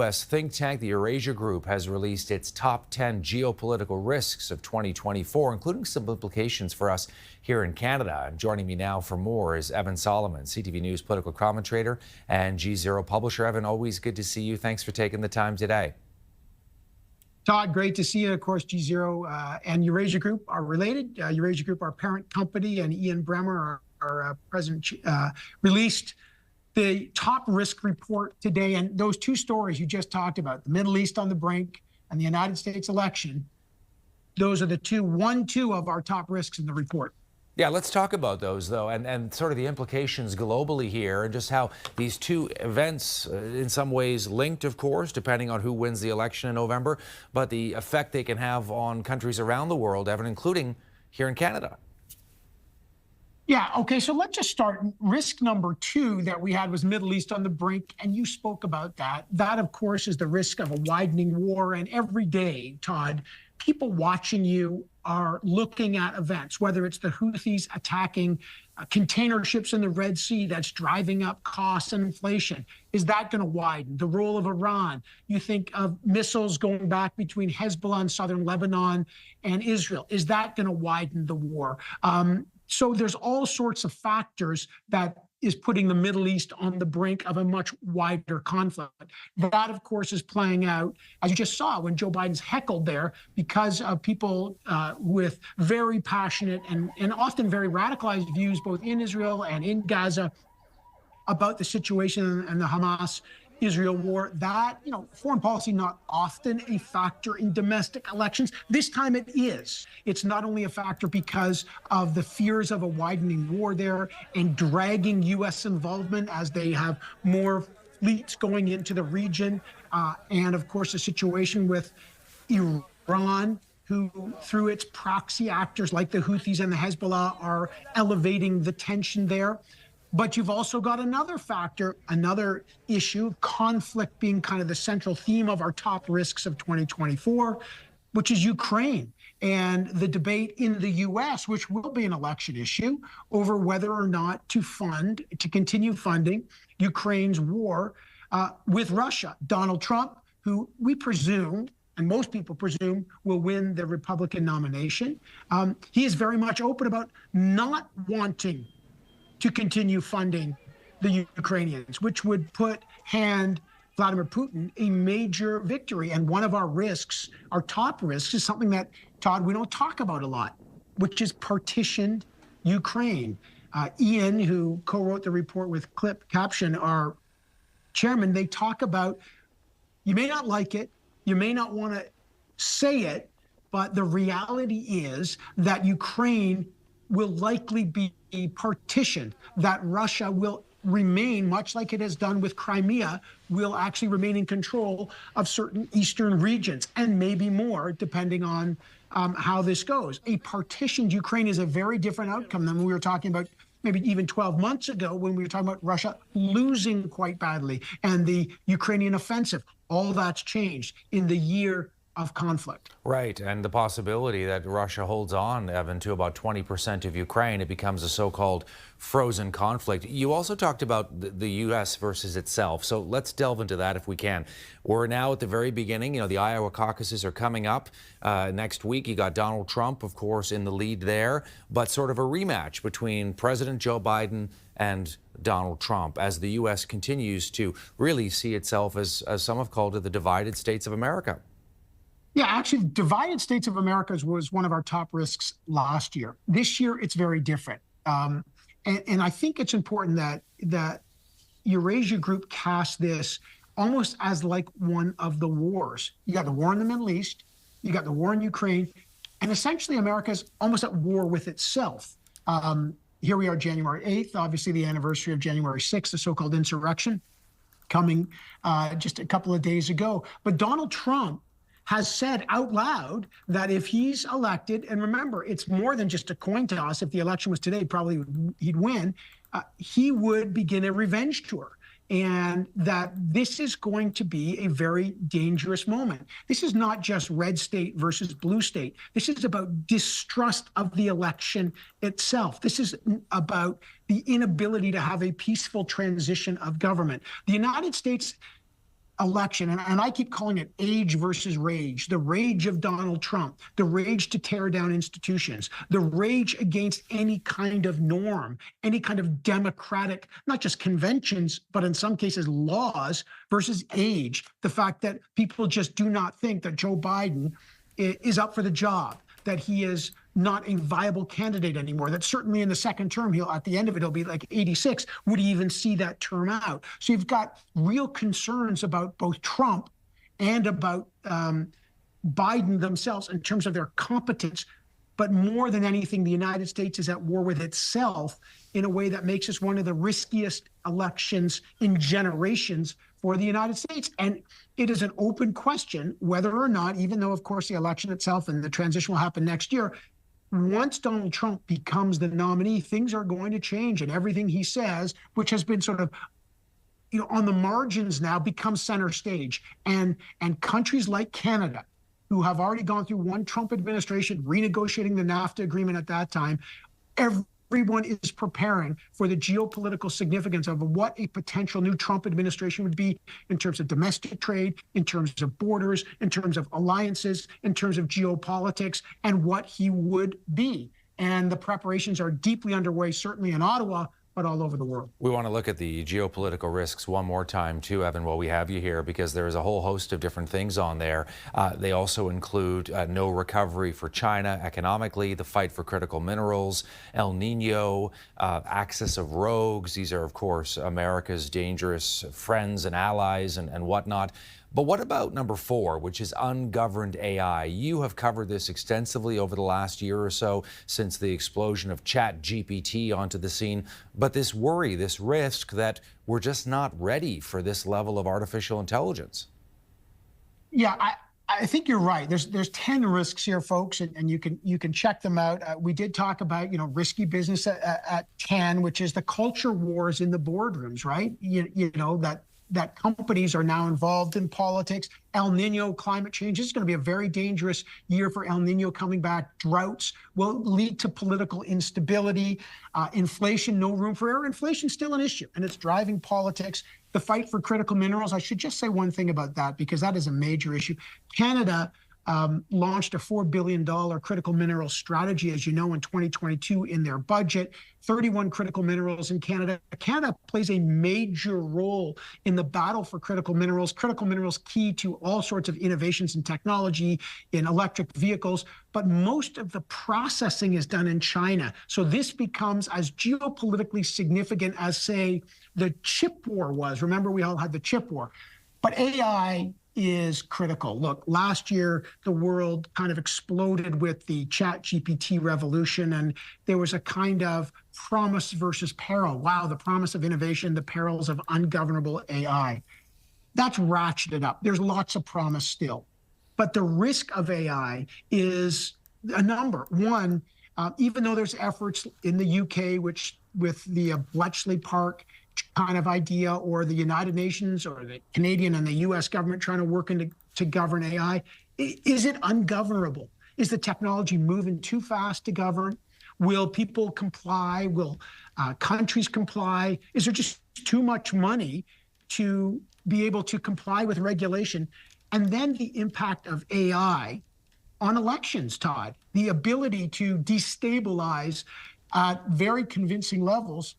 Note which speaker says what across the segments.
Speaker 1: U.S. think tank, the Eurasia Group, has released its top 10 geopolitical risks of 2024, including some implications for us here in Canada. And joining me now for more is Evan Solomon, CTV News political commentator and G0 publisher. Evan, always good to see you. Thanks for taking the time today.
Speaker 2: Todd, great to see you. Of course, G0 and Eurasia Group are related. Eurasia Group, our parent company, and Ian Bremmer, our president, released the top risk report today. And those two stories you just talked about, the Middle East on the brink and the United States election, those are the two of our top risks in the report.
Speaker 1: Yeah, let's talk about those, though, and sort of the implications globally here, and just how these two events, in some ways linked, of course, depending on who wins the election in November, but the effect they can have on countries around the world, Evan, including here in Canada.
Speaker 2: Yeah, okay, so let's just start. Risk number two that we had was Middle East on the brink, and you spoke about that. That, of course, is the risk of a widening war, and every day, Todd, people watching you are looking at events, whether it's the Houthis attacking container ships in the Red Sea that's driving up costs and inflation. Is that going to widen? The role of Iran. You think of missiles going back between Hezbollah in southern Lebanon and Israel. Is that going to widen the war? So there's all sorts of factors that is putting the Middle East on the brink of a much wider conflict. That, of course, is playing out, as you just saw, when Joe Biden's heckled there because of people with very passionate and often very radicalized views, both in Israel and in Gaza, about the situation and the Hamas-Israel war. That, foreign policy not often a factor in domestic elections. This time it is. It's not only a factor because of the fears of a widening war there and dragging U.S. involvement as they have more fleets going into the region. And of course, the situation with Iran, who through its proxy actors like the Houthis and the Hezbollah are elevating the tension there. But you've also got another factor, another issue, conflict being kind of the central theme of our top risks of 2024, which is Ukraine and the debate in the U.S., which will be an election issue, over whether or not to continue funding Ukraine's war with Russia. Donald Trump, who we presume, and most people presume, will win the Republican nomination, he is very much open about not wanting to continue funding the Ukrainians, which would hand Vladimir Putin a major victory. And one of our risks, our top risks, is something that, Todd, we don't talk about a lot, which is partitioned Ukraine. Ian, who co-wrote the report with Clip Caption, our chairman, they talk about, you may not like it, you may not want to say it, but the reality is that Ukraine will likely be partitioned, that Russia will remain, much like it has done with Crimea, will actually remain in control of certain eastern regions, and maybe more, depending on how this goes. A partitioned Ukraine is a very different outcome than we were talking about maybe even 12 months ago when we were talking about Russia losing quite badly and the Ukrainian offensive. All that's changed in the year of conflict.
Speaker 1: Right, and the possibility that Russia holds on, Evan, to about 20% of Ukraine, it becomes a so-called frozen conflict. You also talked about the U.S. versus itself, so let's delve into that if we can. We're now at the very beginning. The Iowa caucuses are coming up next week. You got Donald Trump, of course, in the lead there, but sort of a rematch between President Joe Biden and Donald Trump as the U.S. continues to really see itself as some have called it, the divided states of America.
Speaker 2: Yeah, actually, divided states of America was one of our top risks last year. This year, it's very different. And I think it's important that Eurasia Group cast this almost as like one of the wars. You got the war in the Middle East, you got the war in Ukraine, and essentially America's almost at war with itself. Here we are, January 8th, obviously the anniversary of January 6th, the so-called insurrection, coming just a couple of days ago. But Donald Trump has said out loud that if he's elected, and remember, it's more than just a coin toss. If the election was today, probably he'd win. He would begin a revenge tour. And that this is going to be a very dangerous moment. This is not just red state versus blue state. This is about distrust of the election itself. This is about the inability to have a peaceful transition of government. The United States election, and I keep calling it age versus rage, the rage of Donald Trump, the rage to tear down institutions, the rage against any kind of norm, any kind of democratic, not just conventions, but in some cases laws, versus age, the fact that people just do not think that Joe Biden is up for the job, that he is not a viable candidate anymore, that certainly in the second term, at the end of it, he'll be like 86. Would he even see that term out? So you've got real concerns about both Trump and about Biden themselves in terms of their competence. But more than anything, the United States is at war with itself in a way that makes us one of the riskiest elections in generations for the United States. And it is an open question whether or not, even though, of course, the election itself and the transition will happen next year, once Donald Trump becomes the nominee, things are going to change, and everything he says, which has been sort of on the margins now, becomes center stage. And countries like Canada, who have already gone through one Trump administration, renegotiating the NAFTA agreement at that time, everyone is preparing for the geopolitical significance of what a potential new Trump administration would be in terms of domestic trade, in terms of borders, in terms of alliances, in terms of geopolitics, and what he would be. And the preparations are deeply underway, certainly in Ottawa, but all over the world.
Speaker 1: We want to look at the geopolitical risks one more time, too, Evan, while we have you here, because there is a whole host of different things on there. They also include no recovery for China economically, the fight for critical minerals, El Nino, axis of rogues. These are, of course, America's dangerous friends and allies and whatnot. But what about number 4, which is ungoverned AI? You have covered this extensively over the last year or so since the explosion of ChatGPT onto the scene. But this worry, this risk that we're just not ready for this level of artificial intelligence.
Speaker 2: Yeah, I think you're right. There's 10 risks here, folks, and you can check them out. We did talk about risky business at 10, which is the culture wars in the boardrooms, right? That companies are now involved in politics. El Nino, climate change. This is going to be a very dangerous year for El Nino coming back. Droughts will lead to political instability. Inflation, no room for error. Inflation is still an issue, and it's driving politics. The fight for critical minerals. I should just say one thing about that, because that is a major issue. Canada launched a $4 billion critical mineral strategy, as you know, in 2022 in their budget. 31 critical minerals in Canada. Canada plays a major role in the battle for critical minerals. Critical minerals key to all sorts of innovations in technology, in electric vehicles, but most of the processing is done in China. So this becomes as geopolitically significant as, say, the chip war was. Remember, we all had the chip war. But AI is critical. Look, last year, the world kind of exploded with the ChatGPT revolution, and there was a kind of promise versus peril. Wow, the promise of innovation, the perils of ungovernable AI. That's ratcheted up. There's lots of promise still. But the risk of AI is a number. One, even though there's efforts in the UK, which with the Bletchley Park kind of idea, or the United Nations or the Canadian and the US government trying to work to govern AI, is it ungovernable? Is the technology moving too fast to govern? Will people comply? Will countries comply? Is there just too much money to be able to comply with regulation? And then the impact of AI on elections, Todd, the ability to destabilize at very convincing levels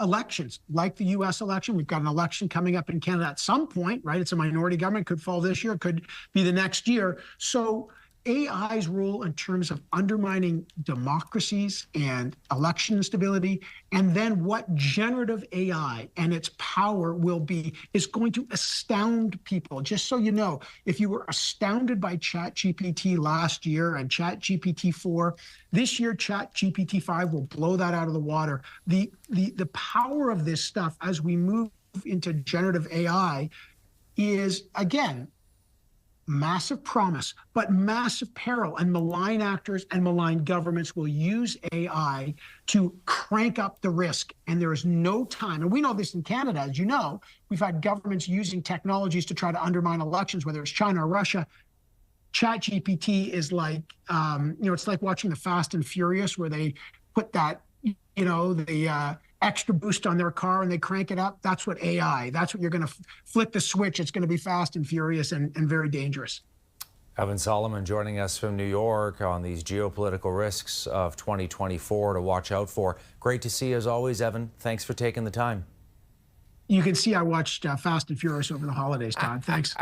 Speaker 2: elections, like the U.S. election. We've got an election coming up in Canada at some point, right? It's a minority government, could fall this year, could be the next year. So AI's role in terms of undermining democracies and election stability, and then what generative AI and its power will be, is going to astound people. Just so you know, if you were astounded by ChatGPT last year and ChatGPT 4, this year ChatGPT 5 will blow that out of the water. The power of this stuff as we move into generative AI is, again, massive promise, but massive peril, and malign actors and malign governments will use AI to crank up the risk. And there is no time. And we know this in Canada, as you know, we've had governments using technologies to try to undermine elections, whether it's China or Russia. ChatGPT is like, it's like watching the Fast and Furious, where they put that, the extra boost on their car and they crank it up. That's what AI. That's what you're going to flip the switch. It's going to be fast and furious and very dangerous.
Speaker 1: Evan Solomon joining us from New York on these geopolitical risks of 2024 to watch out for. Great to see you as always, Evan. Thanks for taking the time.
Speaker 2: You can see I watched Fast and Furious over the holidays, Todd. Thanks.